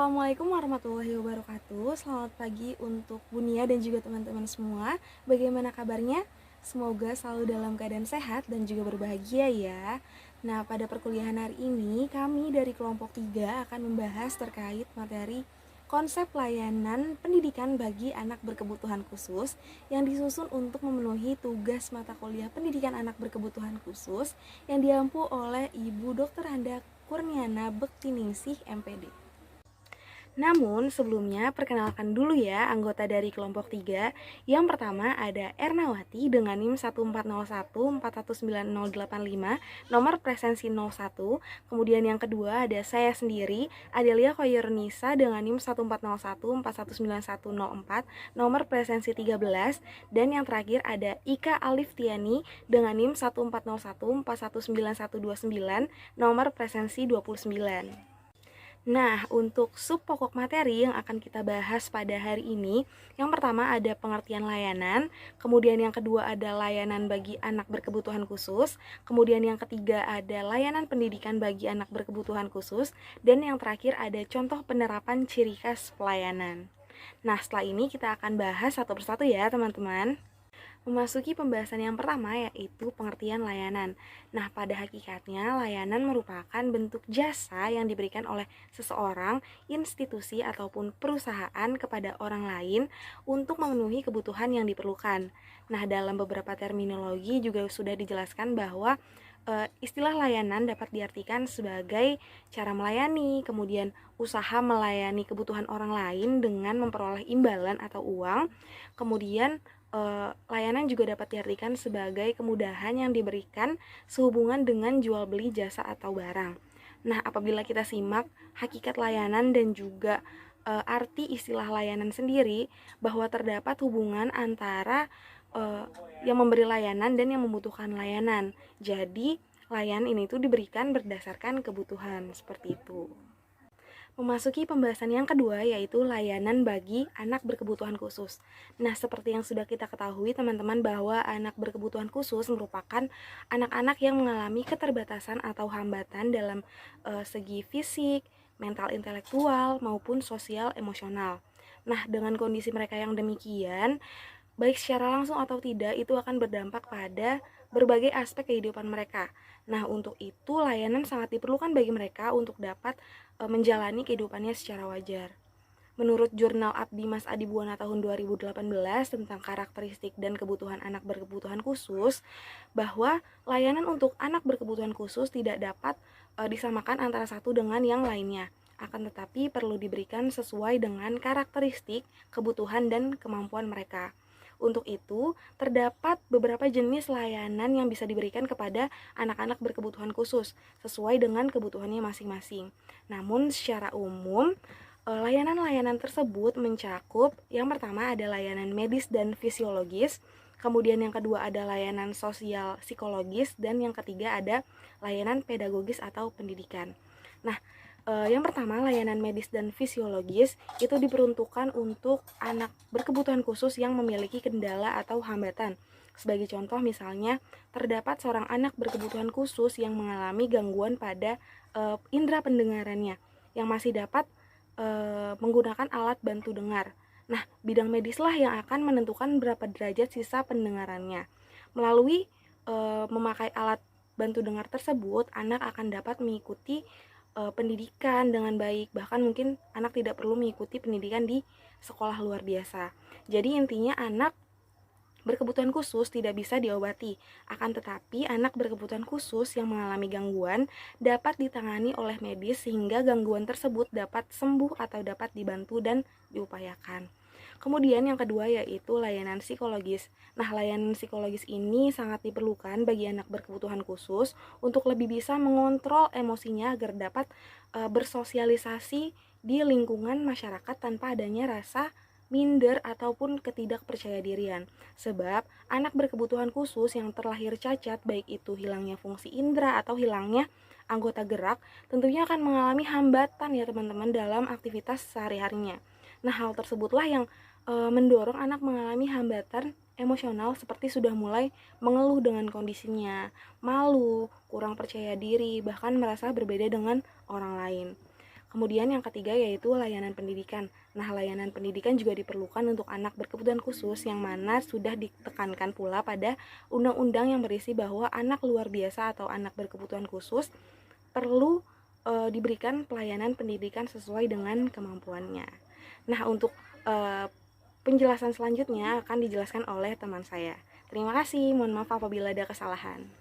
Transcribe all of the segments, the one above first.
Assalamualaikum warahmatullahi wabarakatuh. Selamat pagi untuk Bunia dan juga teman-teman semua. Bagaimana kabarnya? Semoga selalu dalam keadaan sehat dan juga berbahagia ya. Nah, pada perkuliahan hari ini kami dari kelompok 3 akan membahas terkait materi konsep layanan pendidikan bagi anak berkebutuhan khusus yang disusun untuk memenuhi tugas mata kuliah pendidikan anak berkebutuhan khusus yang diampu oleh Ibu Dr. Handa Kurniana Bektiningsih MPD. Namun sebelumnya perkenalkan dulu ya anggota dari kelompok 3. Yang pertama ada Ernawati dengan NIM 14014098085, nomor presensi 01. Kemudian yang kedua ada saya sendiri, Adelia Koyurnisa dengan NIM 14014191004, nomor presensi 13. Dan yang terakhir ada Ika Alif Tiani dengan NIM 14014191129, nomor presensi 29. Nah, untuk sub pokok materi yang akan kita bahas pada hari ini, yang pertama ada pengertian layanan, kemudian yang kedua ada layanan bagi anak berkebutuhan khusus, kemudian yang ketiga ada layanan pendidikan bagi anak berkebutuhan khusus, dan yang terakhir ada contoh penerapan ciri khas pelayanan. Nah, setelah ini kita akan bahas satu persatu ya, teman-teman. Memasuki pembahasan yang pertama yaitu pengertian layanan. Nah, pada hakikatnya layanan merupakan bentuk jasa yang diberikan oleh seseorang, institusi ataupun perusahaan kepada orang lain untuk memenuhi kebutuhan yang diperlukan. Nah, dalam beberapa terminologi juga sudah dijelaskan bahwa istilah layanan dapat diartikan sebagai cara melayani, kemudian usaha melayani kebutuhan orang lain dengan memperoleh imbalan atau uang, kemudian layanan juga dapat diartikan sebagai kemudahan yang diberikan sehubungan dengan jual beli jasa atau barang. Nah, apabila kita simak hakikat layanan dan juga arti istilah layanan sendiri, bahwa terdapat hubungan antara yang memberi layanan dan yang membutuhkan layanan. Jadi, layanan ini tuh diberikan berdasarkan kebutuhan, seperti itu. Memasuki pembahasan yang kedua yaitu layanan bagi anak berkebutuhan khusus. Nah, seperti yang sudah kita ketahui teman-teman bahwa anak berkebutuhan khusus merupakan anak-anak yang mengalami keterbatasan atau hambatan dalam segi fisik, mental intelektual maupun sosial emosional. Nah, dengan kondisi mereka yang demikian, baik secara langsung atau tidak itu akan berdampak pada berbagai aspek kehidupan mereka. Nah, untuk itu layanan sangat diperlukan bagi mereka untuk dapat menjalani kehidupannya secara wajar. Menurut jurnal Abdi Mas Adi Buwana tahun 2018 tentang karakteristik dan kebutuhan anak berkebutuhan khusus, bahwa layanan untuk anak berkebutuhan khusus tidak dapat disamakan antara satu dengan yang lainnya. Akan tetapi perlu diberikan sesuai dengan karakteristik, kebutuhan, dan kemampuan mereka. Untuk itu, terdapat beberapa jenis layanan yang bisa diberikan kepada anak-anak berkebutuhan khusus sesuai dengan kebutuhannya masing-masing. Namun secara umum, layanan-layanan tersebut mencakup yang pertama ada layanan medis dan fisiologis, kemudian yang kedua ada layanan sosial psikologis, dan yang ketiga ada layanan pedagogis atau pendidikan. Nah, yang pertama, layanan medis dan fisiologis itu diperuntukkan untuk anak berkebutuhan khusus yang memiliki kendala atau hambatan. Sebagai contoh misalnya, terdapat seorang anak berkebutuhan khusus yang mengalami gangguan pada indera pendengarannya yang masih dapat menggunakan alat bantu dengar. Nah, bidang medislah yang akan menentukan berapa derajat sisa pendengarannya. Melalui memakai alat bantu dengar tersebut, anak akan dapat mengikuti pendidikan dengan baik, bahkan mungkin anak tidak perlu mengikuti pendidikan di sekolah luar biasa. Jadi intinya anak berkebutuhan khusus tidak bisa diobati, akan tetapi anak berkebutuhan khusus yang mengalami gangguan dapat ditangani oleh medis sehingga gangguan tersebut dapat sembuh atau dapat dibantu dan diupayakan. Kemudian yang kedua yaitu layanan psikologis. Nah, layanan psikologis ini sangat diperlukan bagi anak berkebutuhan khusus untuk lebih bisa mengontrol emosinya agar dapat bersosialisasi di lingkungan masyarakat tanpa adanya rasa minder ataupun ketidakpercayadirian. Sebab anak berkebutuhan khusus yang terlahir cacat, baik itu hilangnya fungsi indera atau hilangnya anggota gerak, tentunya akan mengalami hambatan ya teman-teman dalam aktivitas sehari-harinya. Nah, hal tersebutlah yang mendorong anak mengalami hambatan emosional seperti sudah mulai mengeluh dengan kondisinya, malu, kurang percaya diri, bahkan merasa berbeda dengan orang lain. Kemudian yang ketiga yaitu layanan pendidikan. Nah, layanan pendidikan juga diperlukan untuk anak berkebutuhan khusus yang mana sudah ditekankan pula pada undang-undang yang berisi bahwa anak luar biasa atau anak berkebutuhan khusus perlu diberikan pelayanan pendidikan sesuai dengan kemampuannya. Nah, untuk penjelasan selanjutnya akan dijelaskan oleh teman saya. Terima kasih, mohon maaf apabila ada kesalahan.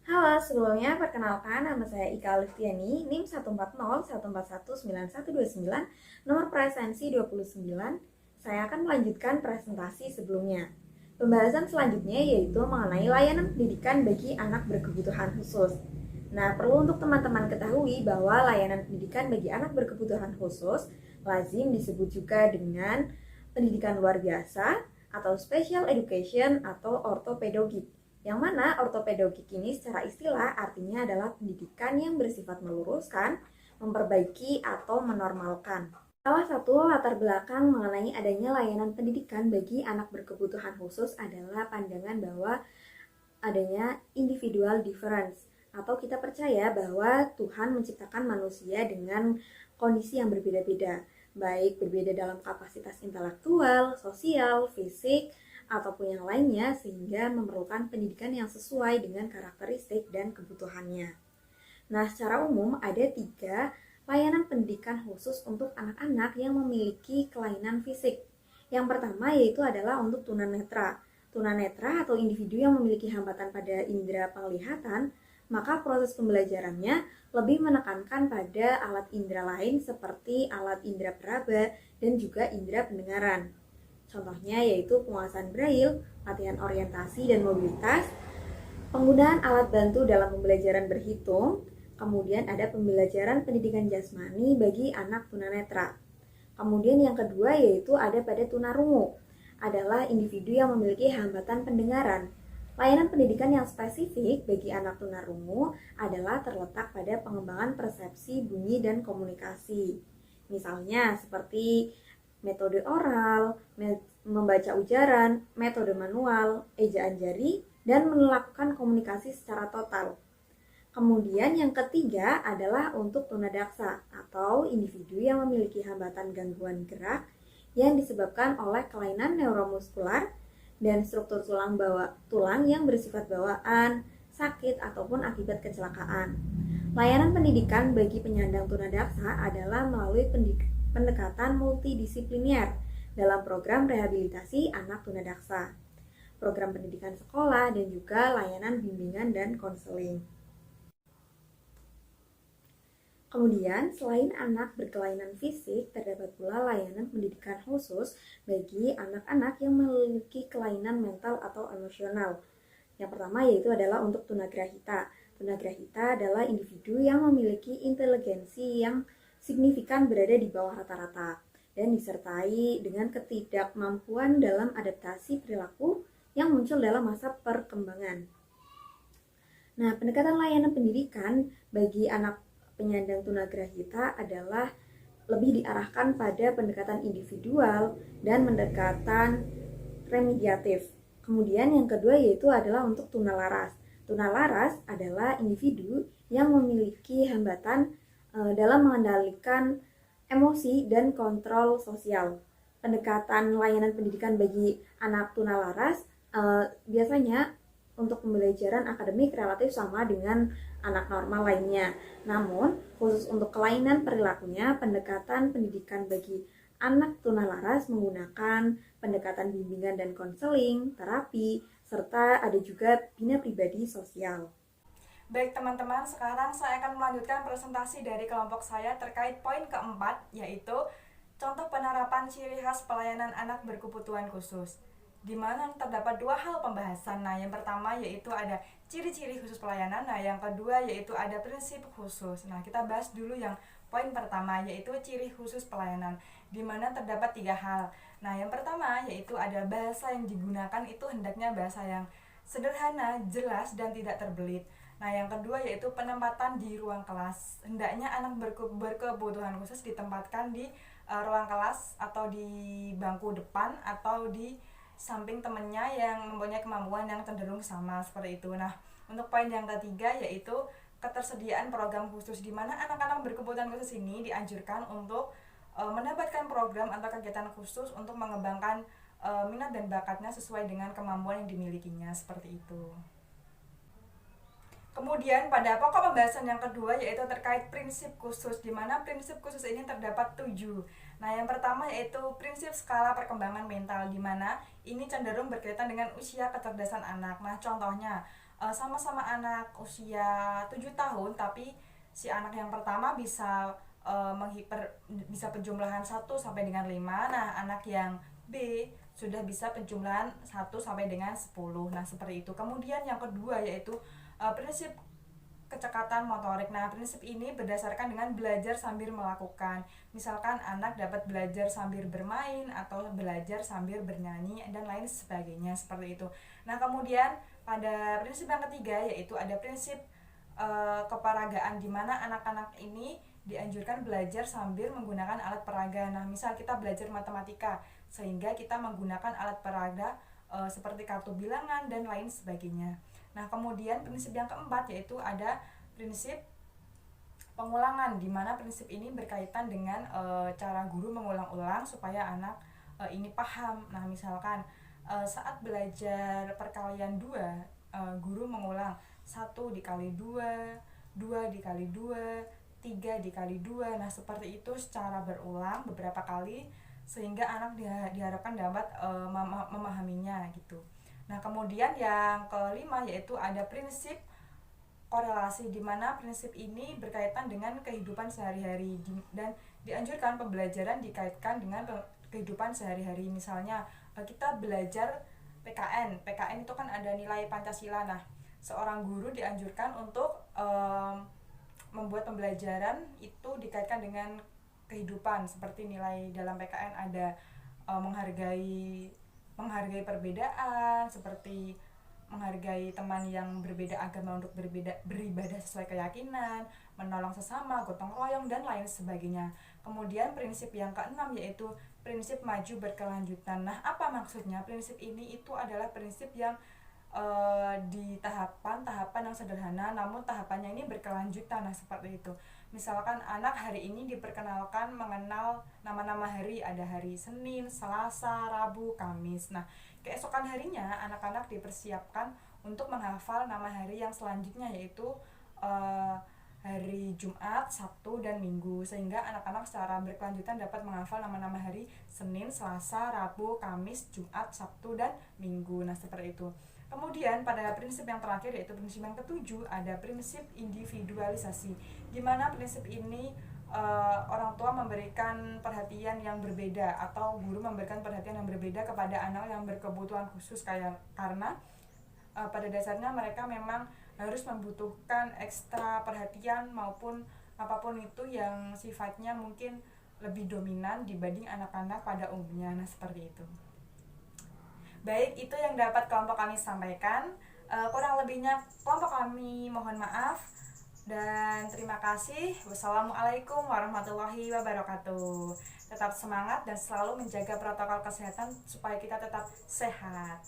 Halo, sebelumnya perkenalkan nama saya Ika Liftiani, NIM 14014419129, nomor presensi 29. Saya akan melanjutkan presentasi sebelumnya. Pembahasan selanjutnya yaitu mengenai layanan pendidikan bagi anak berkebutuhan khusus. Nah, perlu untuk teman-teman ketahui bahwa layanan pendidikan bagi anak berkebutuhan khusus lazim disebut juga dengan pendidikan luar biasa atau special education atau ortopedagogik. Yang mana ortopedagogik ini secara istilah artinya adalah pendidikan yang bersifat meluruskan, memperbaiki, atau menormalkan. Salah satu latar belakang mengenai adanya layanan pendidikan bagi anak berkebutuhan khusus adalah pandangan bahwa adanya individual difference, atau kita percaya bahwa Tuhan menciptakan manusia dengan kondisi yang berbeda-beda, baik berbeda dalam kapasitas intelektual, sosial, fisik, ataupun yang lainnya, sehingga memerlukan pendidikan yang sesuai dengan karakteristik dan kebutuhannya. Nah, secara umum ada 3 layanan pendidikan khusus untuk anak-anak yang memiliki kelainan fisik. Yang pertama yaitu adalah untuk tunanetra. Tunanetra atau individu yang memiliki hambatan pada indera penglihatan, maka proses pembelajarannya lebih menekankan pada alat indera lain seperti alat indera peraba dan juga indera pendengaran. Contohnya yaitu penguasaan braille, latihan orientasi dan mobilitas, penggunaan alat bantu dalam pembelajaran berhitung, kemudian ada pembelajaran pendidikan jasmani bagi anak tunanetra. Kemudian yang kedua yaitu ada pada tunarungu, adalah individu yang memiliki hambatan pendengaran. Layanan pendidikan yang spesifik bagi anak tunarungu adalah terletak pada pengembangan persepsi bunyi dan komunikasi. Misalnya seperti metode oral, membaca ujaran, metode manual, ejaan jari, dan melakukan komunikasi secara total. Kemudian yang ketiga adalah untuk tunadaksa atau individu yang memiliki hambatan gangguan gerak yang disebabkan oleh kelainan neuromuskular dan struktur tulang yang bersifat bawaan, sakit, ataupun akibat kecelakaan. Layanan pendidikan bagi penyandang tunadaksa adalah melalui pendekatan multidisipliner dalam program rehabilitasi anak tunadaksa, program pendidikan sekolah, dan juga layanan bimbingan dan konseling. Kemudian, selain anak berkelainan fisik, terdapat pula layanan pendidikan khusus bagi anak-anak yang memiliki kelainan mental atau emosional. Yang pertama yaitu adalah untuk tunagrahita. Tunagrahita adalah individu yang memiliki inteligensi yang signifikan berada di bawah rata-rata dan disertai dengan ketidakmampuan dalam adaptasi perilaku yang muncul dalam masa perkembangan. Nah, pendekatan layanan pendidikan bagi anak penyandang tunagrahita adalah lebih diarahkan pada pendekatan individual dan pendekatan remediatif. Kemudian yang kedua yaitu adalah untuk tunalaras. Tunalaras adalah individu yang memiliki hambatan dalam mengendalikan emosi dan kontrol sosial. Pendekatan layanan pendidikan bagi anak tunalaras biasanya untuk pembelajaran akademik relatif sama dengan anak normal lainnya. Namun, khusus untuk kelainan perilakunya, pendekatan pendidikan bagi anak tunalaras menggunakan pendekatan bimbingan dan konseling, terapi, serta ada juga bina pribadi sosial. Baik teman-teman, sekarang saya akan melanjutkan presentasi dari kelompok saya terkait poin keempat, yaitu contoh penerapan ciri khas pelayanan anak berkebutuhan khusus, di mana terdapat 2 hal pembahasan. Nah, yang pertama yaitu ada ciri-ciri khusus pelayanan, nah yang kedua yaitu ada prinsip khusus. Nah, kita bahas dulu yang poin pertama yaitu ciri khusus pelayanan, di mana terdapat 3 hal. Nah, yang pertama yaitu ada bahasa yang digunakan itu hendaknya bahasa yang sederhana, jelas, dan tidak terbelit. Nah, yang kedua yaitu penempatan di ruang kelas. Hendaknya anak berkebutuhan khusus ditempatkan di ruang kelas atau di bangku depan atau di samping temannya yang mempunyai kemampuan yang cenderung sama seperti itu. Nah, untuk poin yang ketiga yaitu ketersediaan program khusus, di mana anak-anak berkebutuhan khusus ini dianjurkan untuk mendapatkan program atau kegiatan khusus untuk mengembangkan minat dan bakatnya sesuai dengan kemampuan yang dimilikinya, seperti itu. Kemudian pada pokok pembahasan yang kedua yaitu terkait prinsip khusus, di mana prinsip khusus ini terdapat 7. Nah, yang pertama yaitu prinsip skala perkembangan mental, di mana ini cenderung berkaitan dengan usia kecerdasan anak. Nah, contohnya sama-sama anak usia 7 tahun, tapi si anak yang pertama bisa bisa penjumlahan 1 sampai dengan 5. Nah, anak yang B sudah bisa penjumlahan 1 sampai dengan 10. Nah, seperti itu. Kemudian yang kedua yaitu prinsip kecekatan motorik. Nah, prinsip ini berdasarkan dengan belajar sambil melakukan. Misalkan anak dapat belajar sambil bermain atau belajar sambil bernyanyi dan lain sebagainya, seperti itu. Nah, kemudian pada prinsip yang ketiga yaitu ada prinsip keperagaan, di mana anak-anak ini dianjurkan belajar sambil menggunakan alat peraga. Nah, misal kita belajar matematika sehingga kita menggunakan alat peraga seperti kartu bilangan dan lain sebagainya. Nah, kemudian prinsip yang keempat yaitu ada prinsip pengulangan, di mana prinsip ini berkaitan dengan cara guru mengulang-ulang supaya anak ini paham. Nah, misalkan saat belajar perkalian 2, guru mengulang 1 dikali 2, 2 dikali 2, 3 dikali 2. Nah, seperti itu secara berulang beberapa kali sehingga anak diharapkan dapat memahaminya gitu. Nah, kemudian yang kelima yaitu ada prinsip korelasi, di mana prinsip ini berkaitan dengan kehidupan sehari-hari dan dianjurkan pembelajaran dikaitkan dengan kehidupan sehari-hari. Misalnya kita belajar PKN itu kan ada nilai Pancasila. Nah, seorang guru dianjurkan untuk membuat pembelajaran itu dikaitkan dengan kehidupan, seperti nilai dalam PKN ada menghargai perbedaan, seperti menghargai teman yang berbeda agama untuk beribadah sesuai keyakinan, menolong sesama, gotong royong dan lain sebagainya. Kemudian prinsip yang keenam yaitu prinsip maju berkelanjutan. Nah, apa maksudnya? Prinsip ini itu adalah prinsip yang di tahapan yang sederhana, namun tahapannya ini berkelanjutan. Nah, seperti itu. Misalkan anak hari ini diperkenalkan mengenal nama-nama hari, ada hari Senin, Selasa, Rabu, Kamis. Nah, keesokan harinya anak-anak dipersiapkan untuk menghafal nama hari yang selanjutnya, yaitu hari Jumat, Sabtu, dan Minggu, sehingga anak-anak secara berkelanjutan dapat menghafal nama-nama hari Senin, Selasa, Rabu, Kamis, Jumat, Sabtu, dan Minggu. Nah, seperti itu. Kemudian pada prinsip yang terakhir yaitu prinsip yang ketujuh ada prinsip individualisasi, di mana prinsip ini orang tua memberikan perhatian yang berbeda atau guru memberikan perhatian yang berbeda kepada anak yang berkebutuhan khusus, karena pada dasarnya mereka memang harus membutuhkan ekstra perhatian maupun apapun itu yang sifatnya mungkin lebih dominan dibanding anak-anak pada umumnya. Nah, seperti itu. Baik, itu yang dapat kelompok kami sampaikan. Kurang lebihnya kelompok kami mohon maaf dan terima kasih. Wassalamualaikum warahmatullahi wabarakatuh. Tetap semangat dan selalu menjaga protokol kesehatan supaya kita tetap sehat.